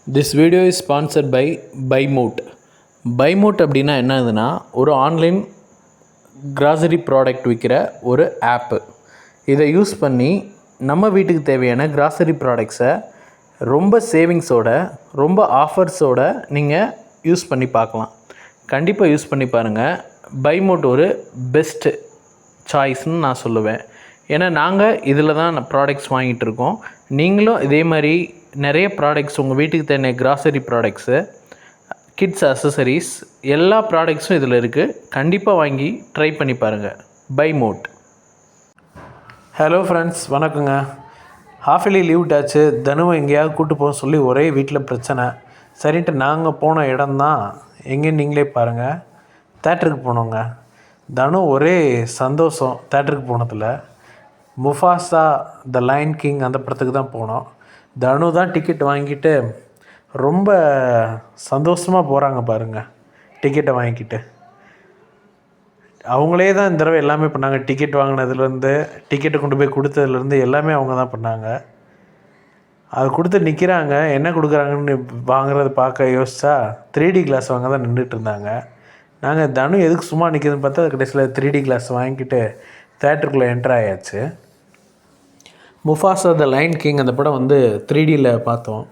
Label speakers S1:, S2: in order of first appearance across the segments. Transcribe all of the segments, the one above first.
S1: This video is sponsored by Buymote. Buymote அப்படின்னா என்னதுன்னா ஒரு ஆன்லைன் கிராசரி ப்ராடக்ட் விற்கிற ஒரு ஆப்பு. இதை யூஸ் பண்ணி நம்ம வீட்டுக்கு தேவையான கிராசரி ப்ராடக்ட்ஸை ரொம்ப சேவிங்ஸோட ரொம்ப ஆஃபர்ஸோட நீங்கள் யூஸ் பண்ணி பார்க்கலாம். கண்டிப்பாக யூஸ் பண்ணி பாருங்கள். பைமோட் ஒரு பெஸ்ட்டு சாய்ஸ்ன்னு நான் சொல்லுவேன். ஏன்னா நாங்கள் இதில் தான் ப்ராடக்ட்ஸ் வாங்கிட்டு இருக்கோம். நீங்களும் இதே மாதிரி நிறைய ப்ராடக்ட்ஸ் உங்கள் வீட்டுக்கு தேவையான கிராசரி ப்ராடக்ட்ஸு, கிட்ஸ் அசசரிஸ் எல்லா ப்ராடக்ட்ஸும் இதில் இருக்குது. கண்டிப்பாக வாங்கி ட்ரை பண்ணி பாருங்கள். பைமோட். ஹலோ ஃப்ரெண்ட்ஸ், வணக்கங்க. ஹாஃப்லி லீவ் விட்டாச்சு. தனுவை எங்கேயாவது கூப்பிட்டு போக சொல்லி ஒரே வீட்டில் பிரச்சனை. சரின்ட்டு நாங்கள் போன இடம்தான் எங்கேன்னு நீங்களே பாருங்கள். தேட்டருக்கு போனோங்க. தனு ஒரே சந்தோஷம் தேட்டருக்கு போனதில். முஃபாசா த லயன் கிங் அந்த படத்துக்கு தான் போனோம். தனு தான் டிக்கெட் வாங்கிட்டு ரொம்ப சந்தோஷமாக போகிறாங்க பாருங்கள். டிக்கெட்டை வாங்கிக்கிட்டு அவங்களே தான் இந்த தடவை எல்லாமே பண்ணாங்க. டிக்கெட் வாங்கினதுலேருந்து, டிக்கெட்டை கொண்டு போய் கொடுத்ததுலேருந்து எல்லாமே அவங்க தான் பண்ணாங்க. அது கொடுத்து நிற்கிறாங்க. என்ன கொடுக்குறாங்கன்னு வாங்குறது பார்க்க யோசிச்சா 3D கிளாஸ் வாங்க தான் நின்றுட்டு இருந்தாங்க. நாங்கள் தனு எதுக்கு சும்மா நிற்கிதுன்னு பார்த்தா கடைசியில் 3D கிளாஸ் வாங்கிக்கிட்டு தேட்டருக்குள்ளே என்ட்ரு ஆயாச்சு. முஃபாசா த லயன் கிங் அந்த படம் 3Dயில் பார்த்தோம்.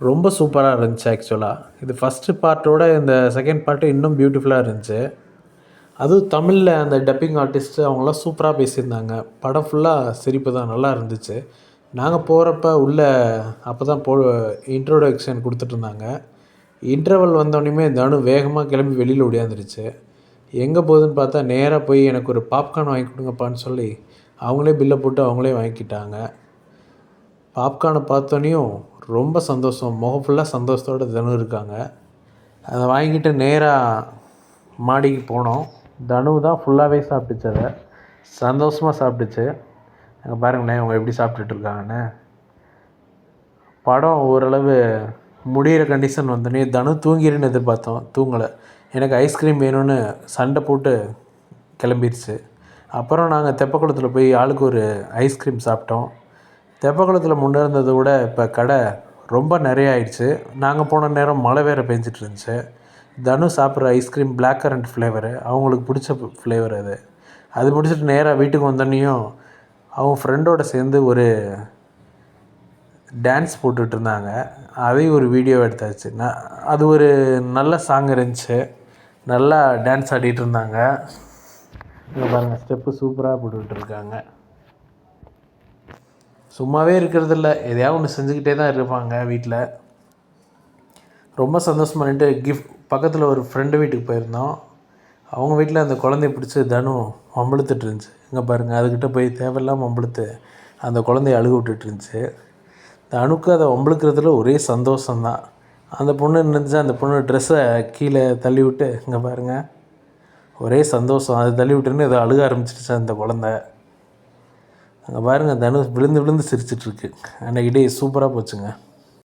S1: ரொம்ப சூப்பராக இருந்துச்சு. ஆக்சுவலாக இது ஃபஸ்ட்டு பார்ட்டோட இந்த செகண்ட் பார்ட்டு இன்னும் பியூட்டிஃபுல்லாக இருந்துச்சு. அதுவும் தமிழில் அந்த டப்பிங் ஆர்டிஸ்ட்டு அவங்களாம் சூப்பராக பேசியிருந்தாங்க. படம் ஃபுல்லாக சிரிப்பு தான், நல்லா இருந்துச்சு. நாங்கள் போகிறப்ப அப்போ தான் இன்ட்ரோடக்ஷன் கொடுத்துட்ருந்தாங்க. இன்டர்வல் வந்தோடனே தனு வேகமாக கிளம்பி வெளியில் ஓடியாந்துருச்சு. எங்கே போகுதுன்னு பார்த்தா நேராக போய் எனக்கு ஒரு பாப்கார்ன் வாங்கி கொடுங்கப்பான்னு சொல்லி அவங்களே பில்லை போட்டு அவங்களே வாங்கிக்கிட்டாங்க. பாப்கார்னை பார்த்தோன்னையும் ரொம்ப சந்தோஷம், முகம் ஃபுல்லாக சந்தோஷத்தோடு தனு இருக்காங்க. அதை வாங்கிட்டு நேராக மாடிக்கு போனோம். தனு தான் ஃபுல்லாகவே சாப்பிட்டுச்சு. அதை சந்தோஷமாக சாப்பிட்டுச்சு. அங்கே பாருங்களேன் அவங்க எப்படி சாப்பிட்டுட்ருக்காங்கன்னு. படம் ஓரளவு முடிகிற கண்டிஷன் வந்தோடனே தனு தூங்கிடுன்னு எதிர்பார்த்தோம். தூங்கலை. எனக்கு ஐஸ்கிரீம் வேணும்னு சண்டை போட்டு கிளம்பிடுச்சு. அப்புறம் நாங்கள் தெப்பக்குளத்தில் போய் ஆளுக்கு ஒரு ஐஸ்கிரீம் சாப்பிட்டோம். தெப்பக்குளத்தில் முன்னே இருந்ததை விட இப்போ கடை ரொம்ப நிறைய ஆயிடுச்சு. நாங்கள் போன நேரம் மழை வேறு பெஞ்சிட்டு இருந்துச்சு. தனு சாப்பிட்ற ஐஸ்கிரீம் பிளாக் கரண்ட் ஃப்ளேவரு, அவங்களுக்கு பிடிச்ச ஃப்ளேவர் அது முடிச்சுட்டு நேராக வீட்டுக்கு வந்தோடனையும் அவங்க ஃப்ரெண்டோடு சேர்ந்து ஒரு டான்ஸ் போட்டுட்டு இருந்தாங்க. அதையும் ஒரு வீடியோ எடுத்தாச்சு. அது ஒரு நல்ல சாங் இருந்துச்சு. நல்லா டான்ஸ் ஆடிட்டு இருந்தாங்க. இங்கே பாருங்கள், ஸ்டெப்பு சூப்பராக போட்டுக்கிட்டுருக்காங்க. சும்மாவே இருக்கிறதில்ல, எதையாவது ஒன்று செஞ்சுக்கிட்டே தான் இருப்பாங்க வீட்டில். ரொம்ப சந்தோஷம் பண்ணிட்டு பக்கத்தில் ஒரு ஃப்ரெண்டு வீட்டுக்கு போயிருந்தோம். அவங்க வீட்டில் அந்த குழந்தைய பிடிச்சி தனு வம்பிழுத்துட்டு இருந்துச்சு. இங்கே பாருங்கள், அதுக்கிட்ட போய் தேவையில்லாமல் வம்பிழுத்து அந்த குழந்தைய அழுக விட்டுட்டு இருந்துச்சு. தனுக்கு அதை வம்பிழுக்கிறதுல ஒரே சந்தோஷந்தான். அந்த பொண்ணு இருந்துச்சு. அந்த பொண்ணு ட்ரெஸ்ஸை கீழே தள்ளி விட்டு இங்கே பாருங்கள் ஒரே சந்தோஷம். அது தள்ளி விட்டுன்னு ஏதோ அழுக ஆரம்பிச்சிருச்சு அந்த குழந்தை. அங்கே பாருங்கள், தனுஷ் விழுந்து விழுந்து சிரிச்சிட்ருக்கு. அன்றைக்கி டே சூப்பராக போச்சுங்க.